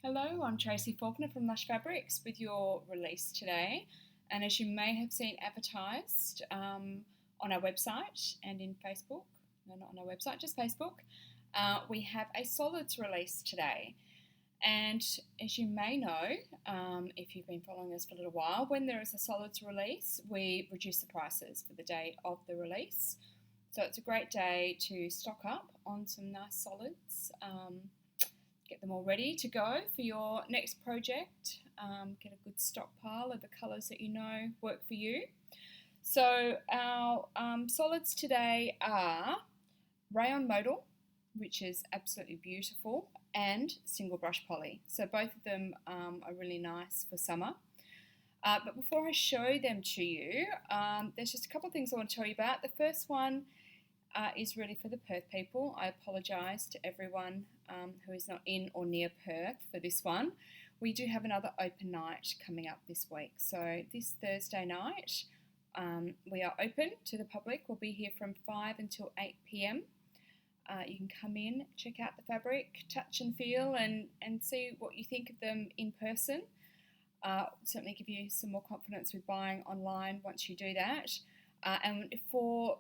Hello, I'm Tracy Faulkner from Lush Fabrics with your release today. And as you may have seen advertised on our website and in Facebook, no, not on our website, just Facebook, we have a solids release today. And as you may know, if you've been following us for a little while, when there is a solids release, we reduce the prices for the day of the release. So it's a great day to stock up on some nice solids. Get them all ready to go for your next project. Get a good stockpile of the colours that you know work for you. So our solids today are Rayon Modal, which is absolutely beautiful, and single brush poly. So both of them are really nice for summer. But before I show them to you, there's just a couple of things I want to tell you about. The first one is really for the Perth people. I apologise to everyone who is not in or near Perth for this one. We do have another open night coming up this week. So this Thursday night we are open to the public. We'll be here from 5 until 8 p.m. You can come in, check out the fabric, touch and feel and see what you think of them in person. Certainly give you some more confidence with buying online once you do that. And for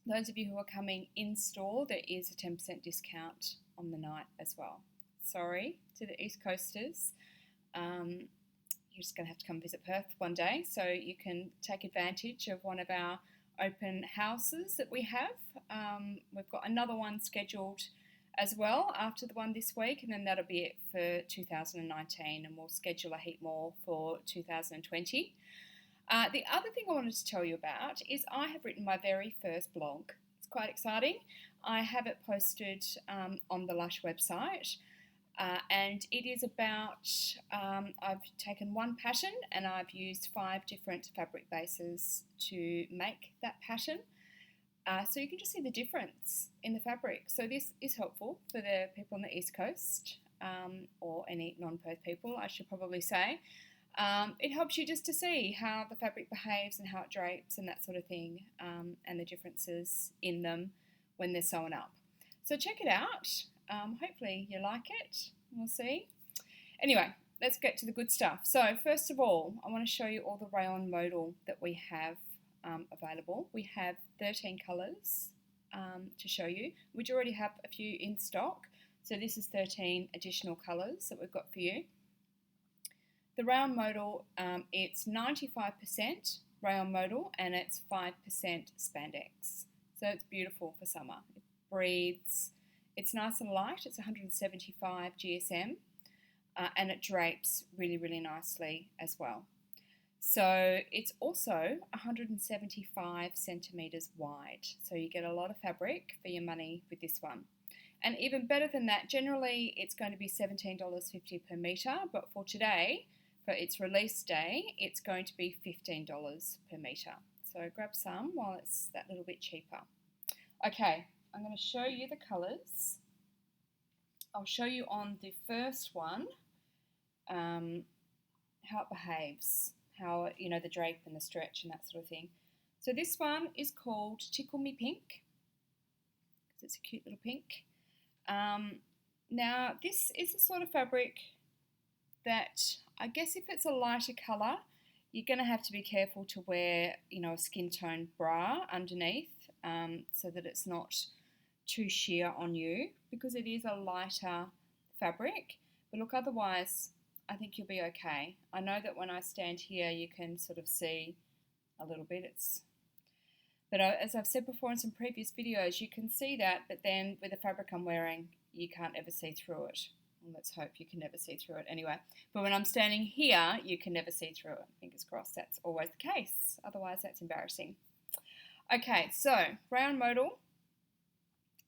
those of you who are coming in store, there is a 10% discount on the night as well. Sorry to the East Coasters. You're just going to have to come visit Perth one day so you can take advantage of one of our open houses that we have. We've got another one scheduled as well after the one this week, and then that'll be it for 2019, and we'll schedule a heap more for 2020. The other thing I wanted to tell you about is I have written my very first blog. It's quite exciting. I have it posted on the Lush website, and it is about, I've taken one pattern and I've used 5 different fabric bases to make that pattern. So you can just see the difference in the fabric. So this is helpful for the people on the East Coast, or any non-Perth people, I should probably say. It helps you just to see how the fabric behaves and how it drapes and that sort of thing, and the differences in them when they're sewn up. So check it out. Hopefully you like it. We'll see. Anyway, let's get to the good stuff. So first of all, I want to show you all the Rayon Modal that we have available. We have 13 colours to show you. We do already have a few in stock. So this is 13 additional colours that we've got for you. The Rayon Modal, it's 95% Rayon Modal and it's 5% spandex. So it's beautiful for summer. It breathes. It's nice and light. It's 175 GSM and it drapes really, really nicely as well. So it's also 175 centimetres wide. So you get a lot of fabric for your money with this one. And even better than that, generally it's going to be $17.50 per metre, but for today, for its release day, it's going to be $15 per metre. So grab some while it's that little bit cheaper. Okay, I'm going to show you the colours. I'll show you on the first one how it behaves, how, you know, the drape and the stretch and that sort of thing. So this one is called Tickle Me Pink, because it's a cute little pink. Now this is the sort of fabric that I guess if it's a lighter colour, you're going to have to be careful to wear, you know, a skin tone bra underneath, so that it's not too sheer on you, because it is a lighter fabric. But look, otherwise I think you'll be okay. I know that when I stand here you can sort of see a little bit. But as I've said before in some previous videos, you can see that, but then with the fabric I'm wearing you can't ever see through it. Well, let's hope you can never see through it anyway. But when I'm standing here you can never see through it. Fingers crossed that's always the case. Otherwise that's embarrassing. Okay, so Rayon Modal.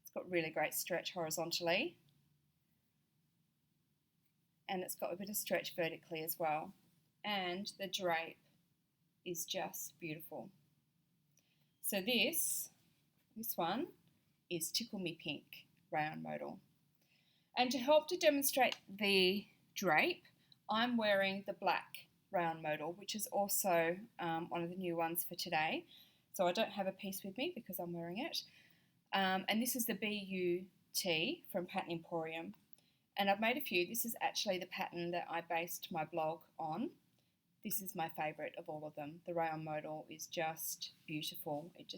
It's got really great stretch horizontally. And it's got a bit of stretch vertically as well. And the drape is just beautiful. So this one is Tickle Me Pink Rayon Modal. And to help to demonstrate the drape, I'm wearing the black Rayon Modal, which is also one of the new ones for today. So I don't have a piece with me because I'm wearing it. And this is the BUT from Pattern Emporium. And I've made a few. This is actually the pattern that I based my blog on. This is my favourite of all of them. The Rayon Modal is just beautiful. It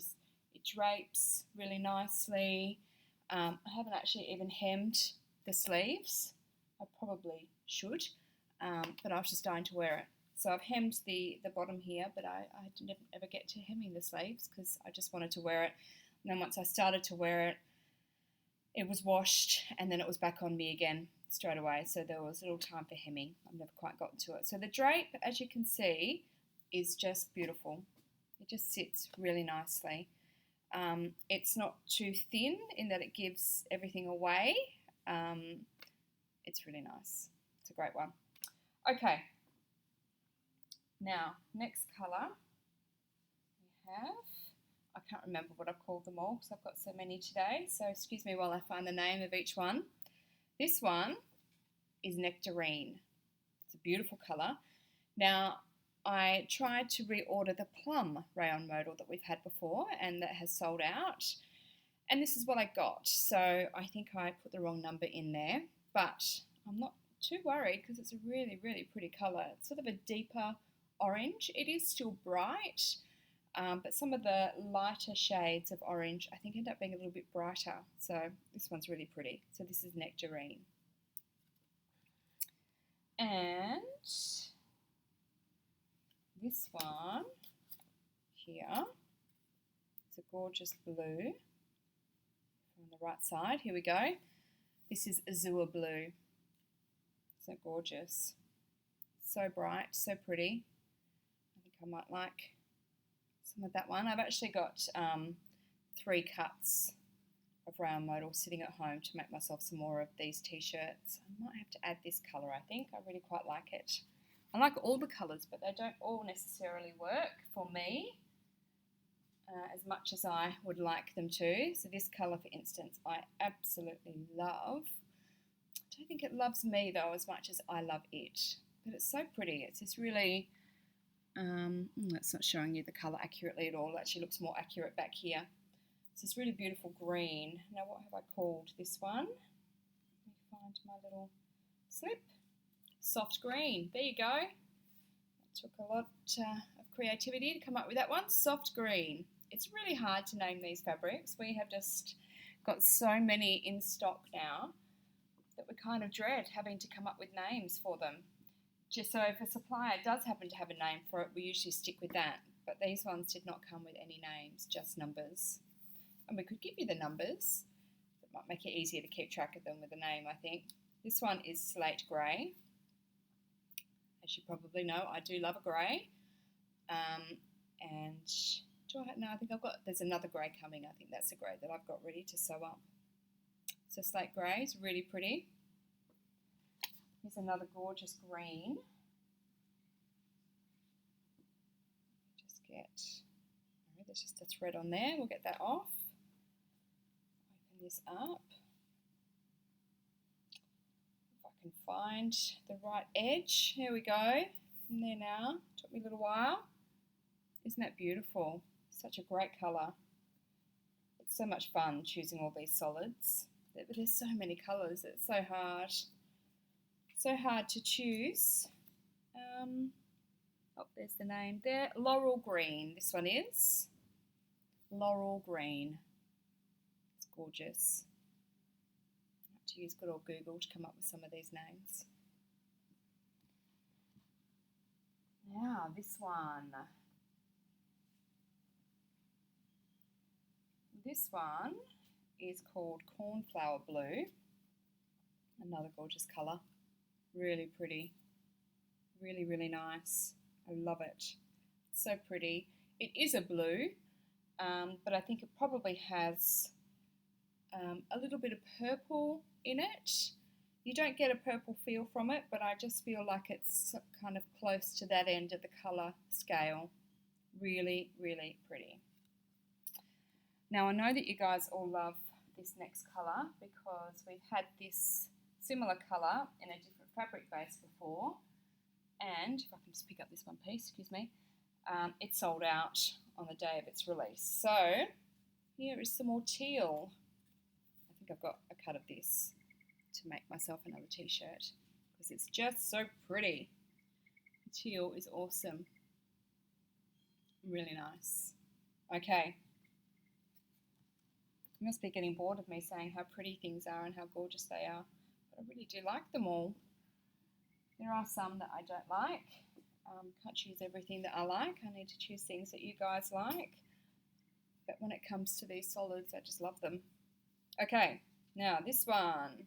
drapes really nicely. I haven't actually even hemmed the sleeves. I probably should, but I was just dying to wear it. So I've hemmed the bottom here, but I didn't ever get to hemming the sleeves because I just wanted to wear it. And then once I started to wear it, it was washed and then it was back on me again straight away. So there was little time for hemming. I've never quite gotten to it. So the drape, as you can see, is just beautiful. It just sits really nicely. It's not too thin in that it gives everything away. It's really nice. It's a great one. Okay. Now, next colour we have, I can't remember what I've called them all because I've got so many today, so excuse me while I find the name of each one. This one is Nectarine. It's a beautiful colour. Now, I tried to reorder the Plum Rayon Modal that we've had before and that has sold out, and this is what I got. So I think I put the wrong number in there, but I'm not too worried because it's a really, really pretty colour. It's sort of a deeper orange. It is still bright, but some of the lighter shades of orange I think end up being a little bit brighter. So this one's really pretty. So this is Nectarine. And this one here is a gorgeous blue. On the right side, here we go. This is Azure Blue. So gorgeous. So bright, so pretty. I think I might like some of that one. I've actually got 3 cuts of Rayon Modal sitting at home to make myself some more of these t-shirts. I might have to add this colour, I think. I really quite like it. I like all the colours, but they don't all necessarily work for me as much as I would like them to. So this colour, for instance, I absolutely love. I don't think it loves me, though, as much as I love it. But it's so pretty. It's this really... that's not showing you the colour accurately at all. It actually looks more accurate back here. It's this really beautiful green. Now, what have I called this one? Let me find my little slip. Soft green. There you go. It took a lot of creativity to come up with that one. Soft green. It's really hard to name these fabrics. We have just got so many in stock now that we kind of dread having to come up with names for them. Just so if a supplier does happen to have a name for it, we usually stick with that. But these ones did not come with any names, just numbers. And we could give you the numbers. It might make it easier to keep track of them with a name, I think. This one is Slate Grey. As you probably know, I do love a grey. And do I, no, I think there's another grey coming. I think that's the grey that I've got ready to sew up. So Slate Grey is really pretty. Here's another gorgeous green. Just get, there's just a thread on there. We'll get that off. Open this up. If I can find the right edge. Here we go. In there now. Took me a little while. Isn't that beautiful? Such a great colour. It's so much fun choosing all these solids. But there's so many colours. It's so hard. So hard to choose. Oh, there's the name there. Laurel Green. This one is Laurel Green. It's gorgeous. I have to use good old Google to come up with some of these names. Now this one. This one is called Cornflower Blue. Another gorgeous colour. Really pretty. Really, really nice. I love it. It's so pretty. It is a blue, but I think it probably has a little bit of purple in it. You don't get a purple feel from it, but I just feel like it's kind of close to that end of the colour scale. Really, really pretty. Now I know that you guys all love this next colour because we've had this similar colour in a different fabric base before, and if I can just pick up this one piece, excuse me, it sold out on the day of its release. So here is some more teal. I think I've got a cut of this. to make myself another t-shirt because it's just so pretty. The teal is awesome. Really nice. Okay. You must be getting bored of me saying how pretty things are and how gorgeous they are. But I really do like them all. There are some that I don't like. Can't choose everything that I like. I need to choose things that you guys like. But when it comes to these solids, I just love them. Okay, now this one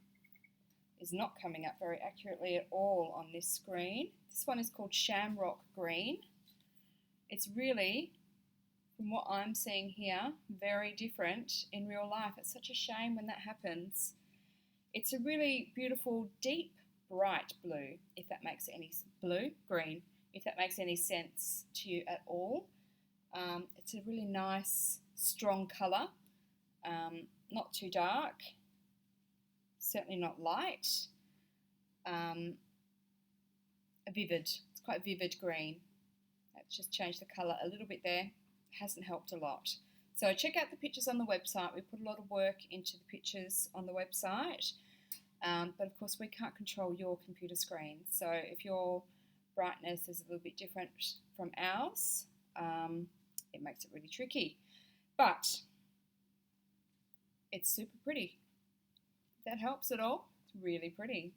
is not coming up very accurately at all on this screen. This one is called Shamrock Green. It's really, from what I'm seeing here, very different in real life. It's such a shame when that happens. It's a really beautiful, deep, bright blue, if that makes any green, if that makes any sense to you at all. It's a really nice, strong colour, not too dark, certainly not light. Vivid. It's quite vivid green. Let's just change the colour a little bit there. Hasn't helped a lot. So check out the pictures on the website. We put a lot of work into the pictures on the website. But of course we can't control your computer screen. So if your brightness is a little bit different from ours, it makes it really tricky. But it's super pretty. If that helps at all, it's really pretty.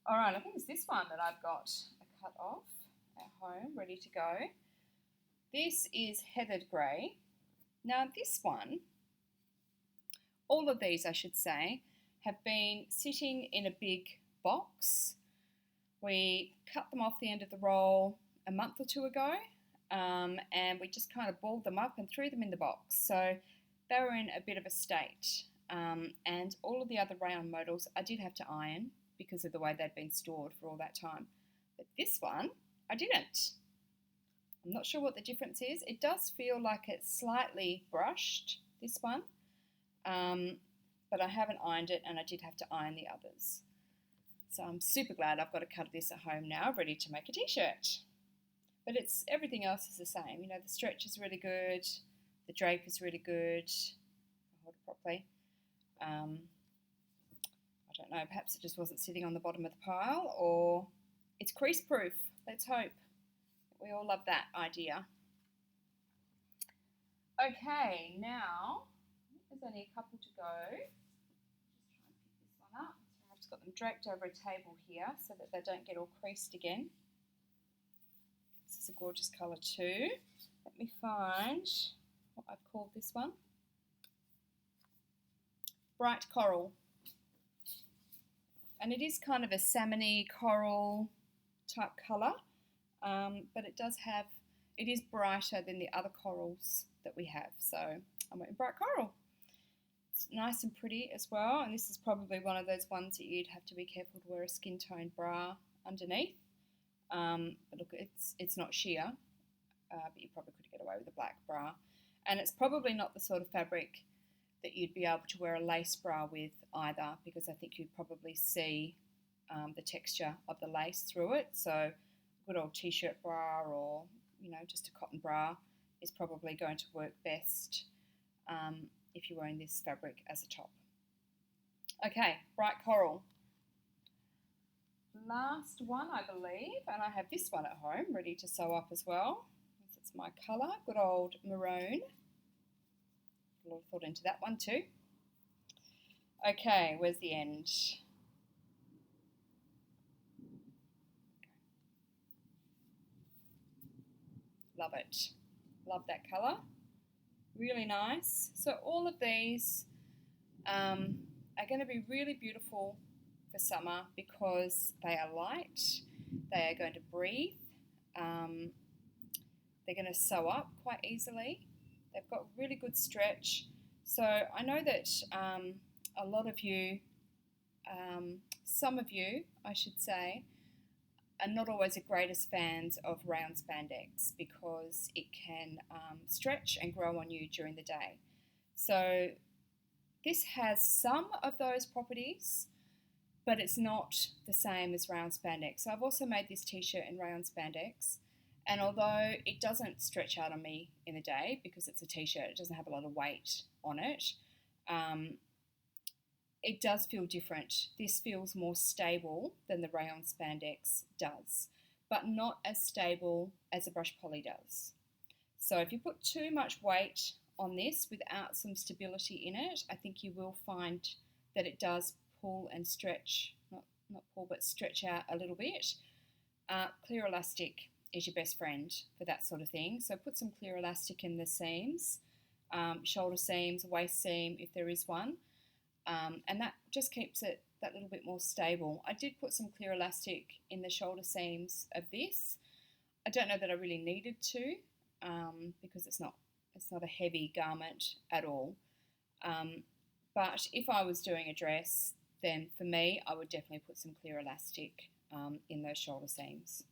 Alright, I think it's this one that I've got a cut off at home, ready to go. This is heathered grey. Now this one, all of these I should say, have been sitting in a big box. We cut them off the end of the roll a month or two ago, and we just kind of balled them up and threw them in the box. So they were in a bit of a state, and all of the other Rayon Modals I did have to iron because of the way they'd been stored for all that time. But this one, I didn't. I'm not sure what the difference is. It does feel like it's slightly brushed, this one, but I haven't ironed it, and I did have to iron the others. So I'm super glad I've got a cut of this at home now, ready to make a t-shirt. But everything else is the same. You know, the stretch is really good, the drape is really good. I'll hold it properly. I don't know, perhaps it just wasn't sitting on the bottom of the pile, or it's crease proof. Let's hope. We all love that idea. Okay, now there's only a couple to go. Just try and pick this one up. So I've just got them draped over a table here so that they don't get all creased again. This is a gorgeous colour too. Let me find what I've called this one. Bright Coral. And it is kind of a salmony coral type colour, but it is brighter than the other corals that we have. So I went with Bright Coral. It's nice and pretty as well, and this is probably one of those ones that you'd have to be careful to wear a skin tone bra underneath. But look, it's not sheer, but you probably could get away with a black bra. And it's probably not the sort of fabric that you'd be able to wear a lace bra with either, because I think you'd probably see the texture of the lace through it. So a good old t-shirt bra, or just a cotton bra, is probably going to work best if you're wearing this fabric as a top. Okay, Bright Coral. Last one, I believe, and I have this one at home ready to sew up as well. It's my colour, good old maroon. A lot of thought into that one too. Okay, where's the end? Love it. Love that colour. Really nice. So all of these are going to be really beautiful for summer because they are light, they are going to breathe, they're going to sew up quite easily, they've got really good stretch. So I know that a lot of you, some of you I should say, are not always the greatest fans of rayon spandex because it can stretch and grow on you during the day. So this has some of those properties, but it's not the same as rayon spandex. So I've also made this t-shirt in rayon spandex, and although it doesn't stretch out on me in the day because it's a t-shirt, it doesn't have a lot of weight on it, it does feel different. This feels more stable than the rayon spandex does, but not as stable as a brush poly does. So if you put too much weight on this without some stability in it, I think you will find that it does pull and stretch, not pull, but stretch out a little bit. Clear elastic is your best friend for that sort of thing. So put some clear elastic in the seams, shoulder seams, waist seam if there is one, and that just keeps it that little bit more stable. I did put some clear elastic in the shoulder seams of this. I don't know that I really needed to because it's not a heavy garment at all. But if I was doing a dress, then for me, I would definitely put some clear elastic in those shoulder seams.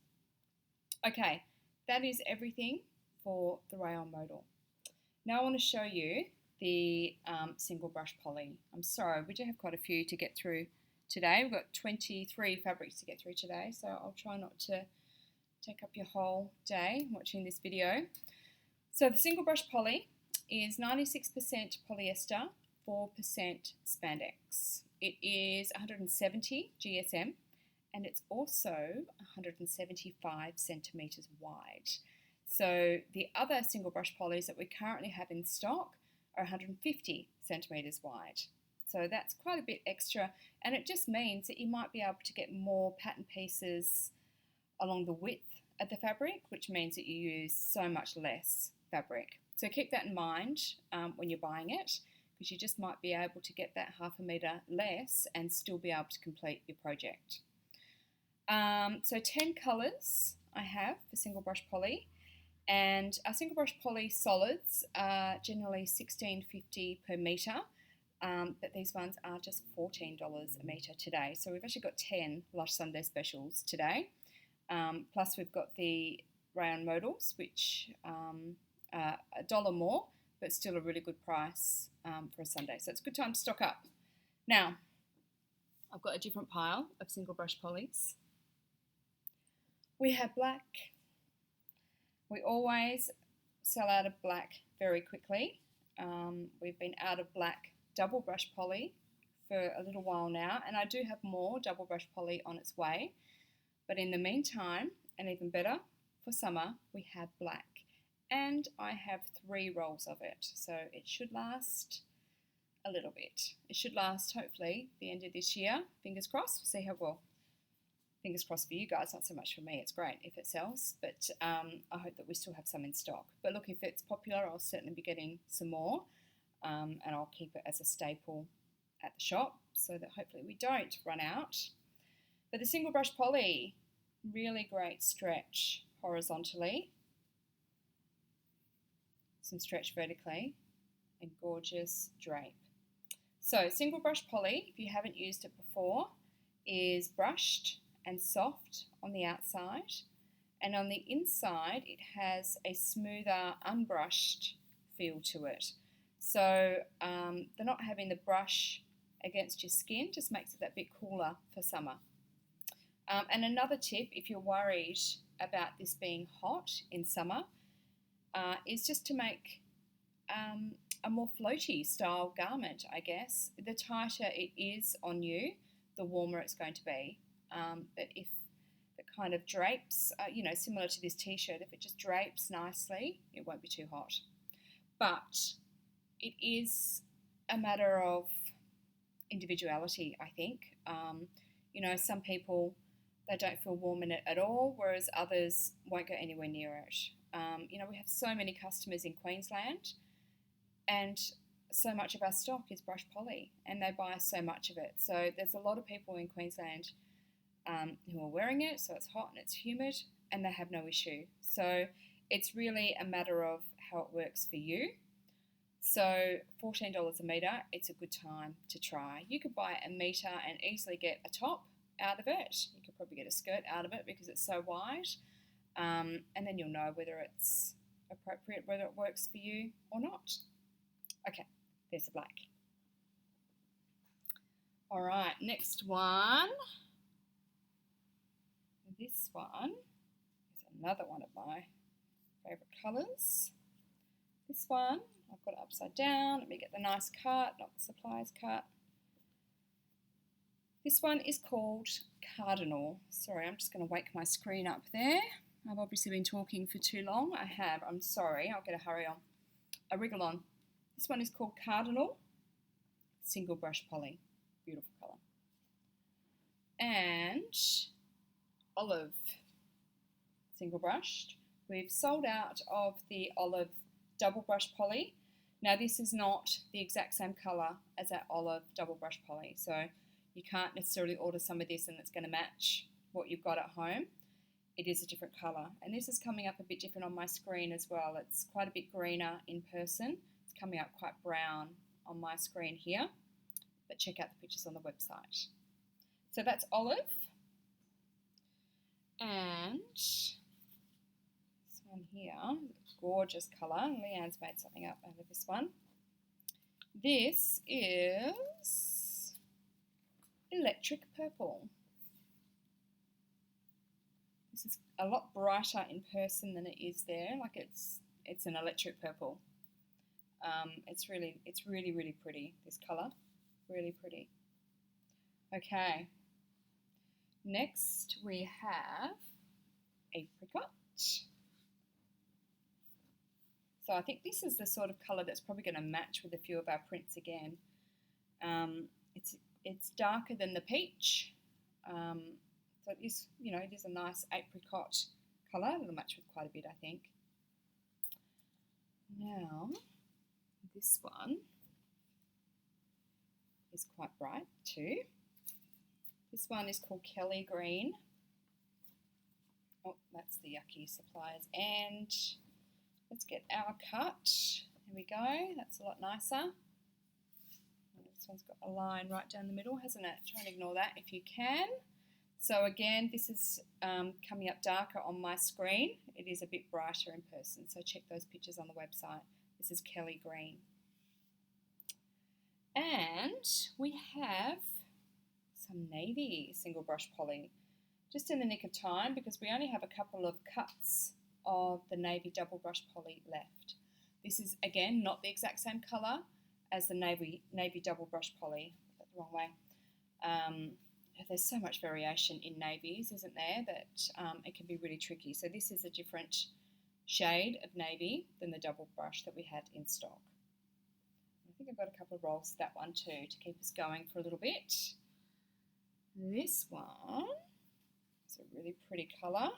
Okay, that is everything for the Rayon Modal. Now I want to show you the single brush poly. I'm sorry, we do have quite a few to get through today. We've got 23 fabrics to get through today, so I'll try not to take up your whole day watching this video. So the single brush poly is 96% polyester, 4% spandex. It is 170 GSM and it's also 175 centimetres wide. So the other single brush polys that we currently have in stock are 150 centimetres wide. So that's quite a bit extra, and it just means that you might be able to get more pattern pieces along the width of the fabric, which means that you use so much less fabric. So keep that in mind when you're buying it, because you just might be able to get that 1/2 metre less and still be able to complete your project. So 10 colours I have for single brush poly, and our single brush poly solids are generally $16.50 per metre, but these ones are just $14 a metre today. So we've actually got 10 Lush Sunday specials today. Plus we've got the Rayon Modals, which are $1 more, but still a really good price for a Sunday. So it's a good time to stock up. Now, I've got a different pile of single brush polys. We have black. We always sell out of black very quickly. We've been out of black double brush poly for a little while now, and I do have more double brush poly on its way. But in the meantime, and even better, for summer, we have black. And I have 3 rolls of it, so it should last a little bit. It should last, hopefully, the end of this year. Fingers crossed. We'll see how well. Fingers crossed for you guys, not so much for me. It's great if it sells, but I hope that we still have some in stock. But look, if it's popular, I'll certainly be getting some more, and I'll keep it as a staple at the shop so that hopefully we don't run out. But the single brush poly, really great stretch horizontally, some stretch vertically, and gorgeous drape. So single brush poly, if you haven't used it before, is brushed and soft on the outside, and on the inside it has a smoother, unbrushed feel to it. So the not having the brush against your skin just makes it that bit cooler for summer. And another tip, if you're worried about this being hot in summer, is just to make a more floaty style garment, I guess. The tighter it is on you, the warmer it's going to be. But if it kind of drapes, similar to this t-shirt, if it just drapes nicely, it won't be too hot. But it is a matter of individuality, I think. Some people, they don't feel warm in it at all, whereas others won't go anywhere near it. We have so many customers in Queensland, and so much of our stock is brush poly, and they buy so much of it. So there's a lot of people in Queensland who are wearing it, so it's hot and it's humid, and they have no issue. So it's really a matter of how it works for you. So $14 a metre, it's a good time to try. You could buy a metre and easily get a top out of it. You could probably get a skirt out of it because it's so wide, and then you'll know whether it's appropriate, whether it works for you or not. Okay, there's the black. All right, next one. This one is another one of my favourite colours. This one, I've got it upside down. Let me get the nice cut, not the supplier's cut. This one is called Cardinal. Sorry, I'm just going to wake my screen up there. I've obviously been talking for too long. I have. I'm sorry. I'll get a hurry on. A wriggle on. This one is called Cardinal. Single brush poly. Beautiful colour. And Olive. Single brushed. We've sold out of the Olive double brush poly. Now this is not the exact same colour as that Olive double brush poly. So you can't necessarily order some of this and it's going to match what you've got at home. It is a different colour. And this is coming up a bit different on my screen as well. It's quite a bit greener in person. It's coming up quite brown on my screen here. But check out the pictures on the website. So that's Olive. And this one here, gorgeous colour. Leanne's made something up out of this one. This is Electric Purple. This is a lot brighter in person than it is there. Like it's an electric purple. It's really pretty, this colour. Really pretty. Okay. Next we have Apricot. So I think this is the sort of colour that's probably going to match with a few of our prints again. It's darker than the peach. So it is, it is a nice apricot colour. It'll match with quite a bit, I think. Now, this one is quite bright too. This one is called Kelly Green. Oh, that's the Yucky Suppliers. And let's get our cut. Here we go. That's a lot nicer. This one's got a line right down the middle, hasn't it? Try and ignore that if you can. So again, this is coming up darker on my screen. It is a bit brighter in person, so check those pictures on the website. This is Kelly Green. And we have some navy single brush poly. Just in the nick of time because we only have a couple of cuts of the navy double brush poly left. This is, again, not the exact same colour as the navy double brush poly. Got that the wrong way. There's so much variation in navies, isn't there, that it can be really tricky. So this is a different shade of navy than the double brush that we had in stock. I think I've got a couple of rolls of that one too to keep us going for a little bit. This one is a really pretty colour,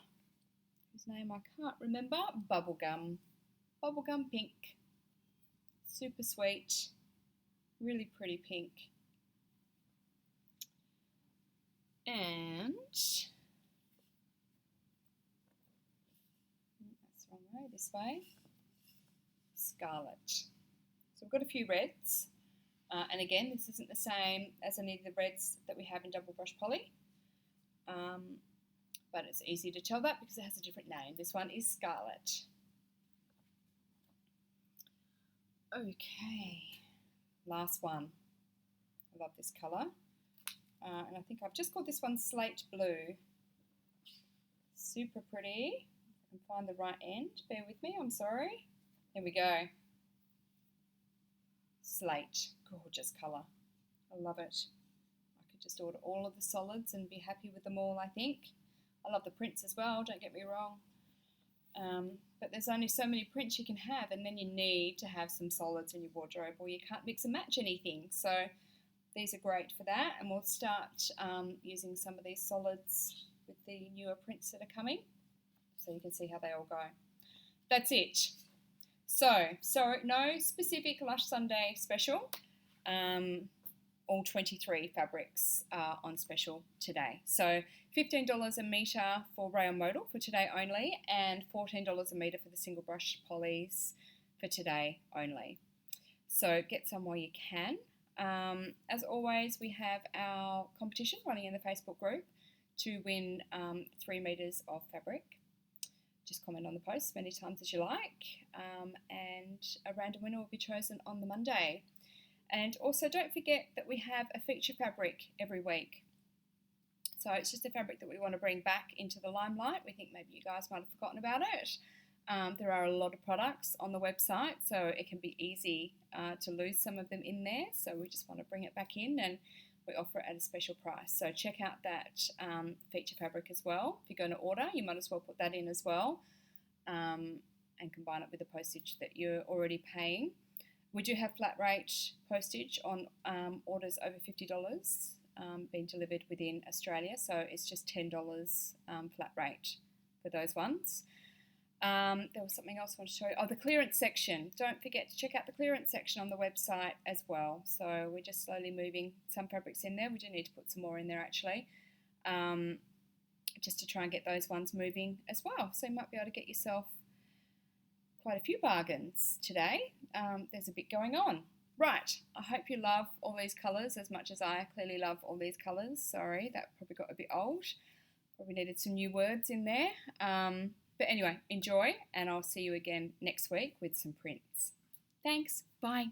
whose name I can't remember. Bubblegum pink. Super sweet, really pretty pink. And that's the wrong way, this way. Scarlet. So we've got a few reds. And again, this isn't the same as any of the reds that we have in double brush poly. But it's easy to tell that because it has a different name. This one is Scarlet. Okay, last one. I love this colour. And I think I've just called this one Slate Blue. Super pretty. If I can find the right end. Bear with me, I'm sorry. Here we go. Slate. Gorgeous colour. I love it. I could just order all of the solids and be happy with them all, I think. I love the prints as well, don't get me wrong. But there's only so many prints you can have, and then you need to have some solids in your wardrobe, or you can't mix and match anything. So these are great for that, and we'll start using some of these solids with the newer prints that are coming, so you can see how they all go. That's it. So no specific Lush Sunday special. All 23 fabrics are on special today. So $15 a metre for Rayon Modal for today only, and $14 a metre for the single brush polys for today only. So get some while you can. As always, we have our competition running in the Facebook group to win 3 metres of fabric. Just comment on the post as many times as you like, and a random winner will be chosen on the Monday. And also don't forget that we have a feature fabric every week. So it's just a fabric that we want to bring back into the limelight. We think maybe you guys might have forgotten about it. There are a lot of products on the website, so it can be easy to lose some of them in there. So we just want to bring it back in, and we offer it at a special price. So check out that feature fabric as well. If you're going to order, you might as well put that in as well, and combine it with the postage that you're already paying. We do have flat rate postage on orders over $50 being delivered within Australia, so it's just $10 flat rate for those ones. There was something else I want to show you. Oh, the clearance section. Don't forget to check out the clearance section on the website as well. So we're just slowly moving some fabrics in there. We do need to put some more in there actually, just to try and get those ones moving as well. So you might be able to get yourself quite a few bargains today. There's a bit going on. Right, I hope you love all these colours as much as I clearly love all these colours. Sorry, that probably got a bit old. Probably needed some new words in there. But anyway, enjoy, and I'll see you again next week with some prints. Thanks, bye.